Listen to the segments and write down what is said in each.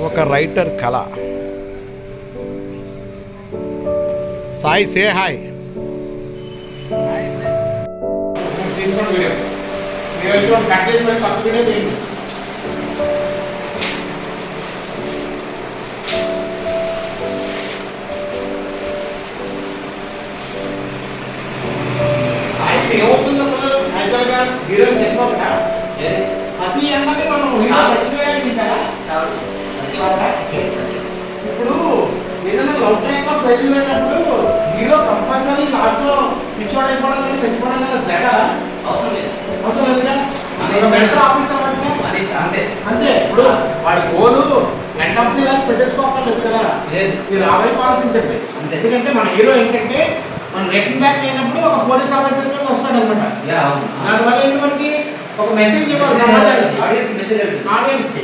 ఒక రైటర్ కళ. Sai say hi. ఏమవుతుంది అసలు యాక్చువల్గా హీరోయిన్ చచ్చిపోతా అది అంటే మనం హీరో చచ్చిపోయాలి. ఇప్పుడు ఏదైనా లవ్ ట్రాక్ లో ఫెయిల్యూర్ అయినప్పుడు హీరో కంపల్సరీ లాస్ట్ లో పిచ్చోడు అయిపోవడం కానీ చచ్చిపోవడం కానీ జరగదా? అవసరం లేదుగా. అంతే. ఇప్పుడు వాడి గోలు ఎండ్ ఆఫ్ ది లైఫ్ పెట్టేసుకోవట్లేదు కదా, మీరు ఆవైపోవాల్సింది చెప్పి. ఎందుకంటే మన హీరో ఏంటంటే మనం రిటర్న్ బ్యాక్ అయినప్పుడు ఒక పోలీస్ ఆఫీసర్ కింద వస్తాడు అనమాట. దానివల్ల ఏంటి మనకి ఒక మెసేజ్ ఇవ్వాలి ఆడియన్స్ కి.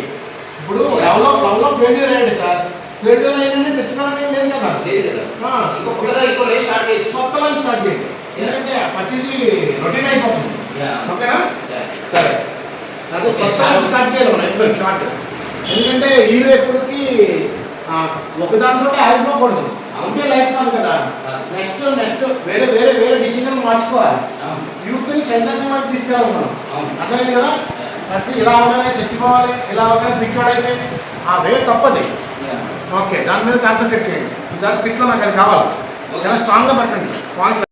ఇప్పుడు లవ్ లో ఫెయిల్యూర్ అయ్యాడు సార్, ఫెయిల్యూర్ అయినా చచ్చిపోవాలని లేదు కదా, కొత్త లైఫ్ స్టార్ట్ చేయండి. ఎందుకంటే ప్రతిదీ రొటీన్ అయిపోతుంది. ఓకేనా? సరే, అదే కొత్త లైఫ్ స్టార్ట్ చేయాలి మనం ఎప్పుడు షార్ట్. ఎందుకంటే హీరో ఎప్పటికీ ఒకదాంతో ఆగిపోకూడదు. ఉంటే లైఫ్ కాదు కదా, నెక్స్ట్ వేరే వేరే వేరే డిసిజన్ మార్చుకోవాలి. యూత్ని చైతన్యం వైపు తీసుకెళ్ళాలి మనం. అర్థమైంది కదా? అంటే ఇలా అవగానే చచ్చిపోవాలి, ఇలా అవగానే పిచ్చోడైతే ఆ వే తప్పది. ఓకే, దాని మీద కాన్సన్ట్రేట్ చేయండి. ఈసారి స్క్రిప్ట్లో నాకు అది కావాలి, చాలా స్ట్రాంగ్గా పెట్టండి పాయింట్.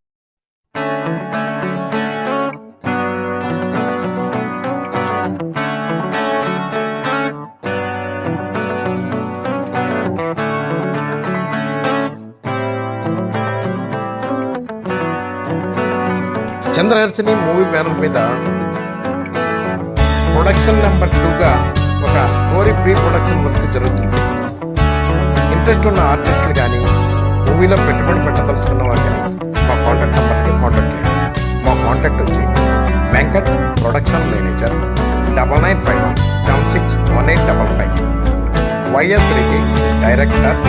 చంద్రదర్శిని మూవీ బ్యానర్ మీద ప్రొడక్షన్ నెంబర్ 2గా ఒక స్టోరీ ప్రీ ప్రొడక్షన్ వర్క్ జరుగుతుంది. ఇంట్రెస్ట్ ఉన్న ఆర్టిస్టులు కానీ మూవీలో పెట్టుబడి పెట్టదలుచుకున్న వారు కానీ మా కాంటాక్ట్ నెంబర్కి కాంటాక్ట్ చేయండి. మా కాంటాక్ట్ వచ్చి Venkat production manager 9951761855. YS Reddy director